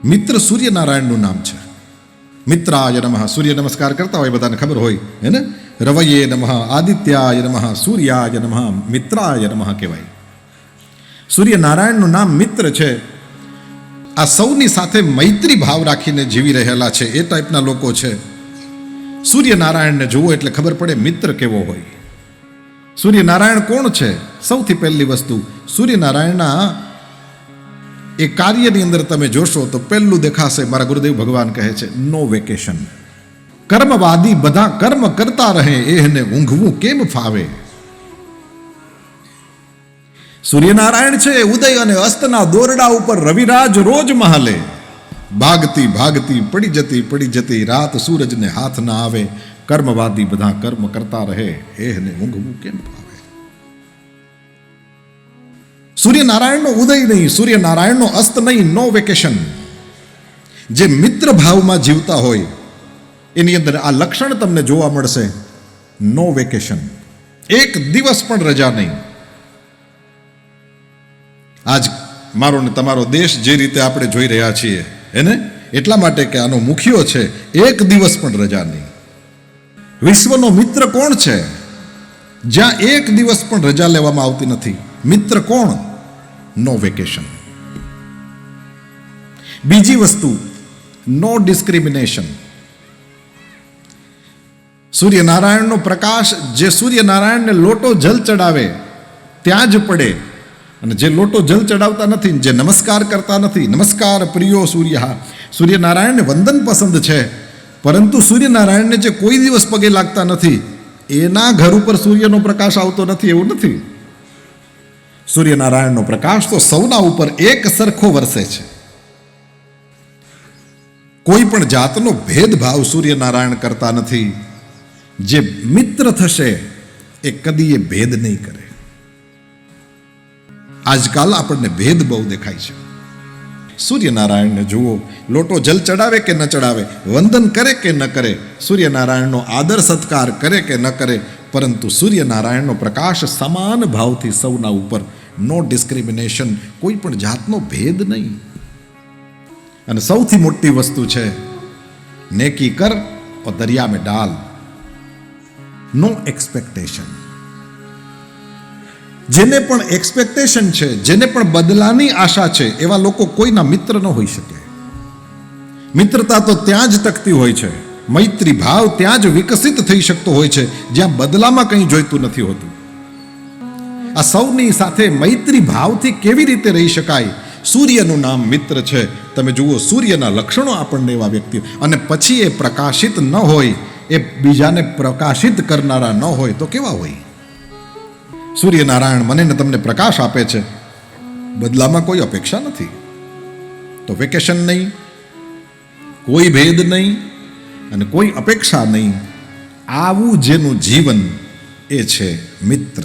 મિત્ર સૂર્યનારાયણનું નામ છે. મિત્રાય નમઃ. સૂર્ય નમસ્કાર કરતા હોય બધાને ખબર હોય હે ને. રવયે નમઃ, આદિત્યાય નમઃ, સૂર્યાય નમઃ, મિત્રાય નમઃ કહેવાય. સૂર્યનારાયણનું નામ મિત્ર છે. આ સૌની સાથે મૈત્રી ભાવ રાખીને જીવી રહેલા છે એ ટાઈપના લોકો છે. સૂર્યનારાયણને જુઓ એટલે ખબર પડે મિત્ર કેવો હોય. સૂર્યનારાયણ કોણ છે? સૌથી પહેલી વસ્તુ, સૂર્યનારાયણના એ કાર્યની અંદર તમે જોશો તો પહેલું દેખાશે, મારા ગુરુદેવ ભગવાન કહે છે, નો વેકેશન. કર્મવાદી બધા કર્મ કરતા રહે, એને ઊંઘવું કેમ ફાવે. સૂર્યનારાયણ છે ઉદય અને અસ્તના દોરડા ઉપર રવિરાજ રોજ મહાલે. ભાગતી ભાગતી પડી જતી રાત સૂરજને હાથ ના આવે. કર્મવાદી બધા કર્મ કરતા રહે, એને ઊંઘવું કેમ ફાવે. સૂર્યનારાયણનો ઉદય નહીં, સૂર્યનારાયણનો અસ્ત નહીં, નો વેકેશન. જે મિત્ર ભાવમાં જીવતા હોય એની અંદર આ લક્ષણ તમને જોવા મળશે. નો વેકેશન, એક દિવસ પણ રજા નહીં. આજ મારો ને તમારો દેશ જે રીતે આપણે જોઈ રહ્યા છીએ એને એટલા માટે કે આનો મુખ્યો છે, એક દિવસ પણ રજા નહીં. વિશ્વનો મિત્ર કોણ છે જ્યાં એક દિવસ પણ રજા લેવામાં આવતી નથી? મિત્ર કોણ? નો વેકેશન. બીજી વસ્તુ, નો ડિસ્ક્રિમિનેશન. સૂર્યનારાયણનો પ્રકાશ જે સૂર્યનારાયણને લોટો જલ ચડાવે ત્યાં જ પડે, અને જે લોટો જલ ચડાવતા નથી, જે નમસ્કાર કરતા નથી, નમસ્કાર પ્રિયો સૂર્ય, સૂર્યનારાયણને વંદન પસંદ છે, પરંતુ સૂર્યનારાયણને જે કોઈ દિવસ પગે લાગતા નથી એના ઘર ઉપર સૂર્યનો પ્રકાશ આવતો નથી એવું નથી. સૂર્યનારાયણનો પ્રકાશ તો સૌના ઉપર એક સરખો વરસે છે. કોઈ પણ જાતનો ભેદભાવ સૂર્યનારાયણ કરતા નથી. જે મિત્ર થશે એ કદી એ ભેદ નહીં કરે. આજકાલ આપણને ભેદ બહુ દેખાય છે. સૂર્યનારાયણને જુઓ, લોટો જલ ચડાવે કે ન ચડાવે, વંદન કરે કે ન કરે, સૂર્યનારાયણનો આદર સત્કાર કરે કે ન કરે, પરંતુ સૂર્યનારાયણનો પ્રકાશ સમાન ભાવથી સૌના ઉપર, નો ડિસ્ક્રિમિનેશન, કોઈ પણ જાતનો ભેદ નહીં. અને સૌથી મોટી વસ્તુ છે, નેકી કર और दरिया में डाल. નો એક્સપેક્ટેશન. જેને પણ એક્સપેક્ટેશન છે, જેને પણ બદલાની આશા છે, એવા લોકો કોઈના મિત્ર ન હોઈ શકે. મિત્રતા તો ત્યાં જ ટકતી હોય છે, મૈત્રી ભાવ ત્યાં જ વિકસિત થઈ શકતો હોય છે જ્યાં બદલામાં કંઈ જોઈતું નથી હોતું. આ સૌની સાથે મૈત્રી ભાવથી કેવી રીતે રહી શકાય? સૂર્યનું નામ મિત્ર છે. તમે જુઓ, સૂર્યના લક્ષણો આપણને એવા વ્યક્તિઓ, અને પછી એ પ્રકાશિત ન હોય, એ બીજાને પ્રકાશિત કરનારા ન હોય તો કેવા હોય? સૂર્યનારાયણ મને ને તમને પ્રકાશ આપે છે, બદલામાં કોઈ અપેક્ષા નથી. તો વેકેશન નહીં, કોઈ ભેદ નહીં અને કોઈ અપેક્ષા નહીં. આવું જેનું જીવન એ છે મિત્ર.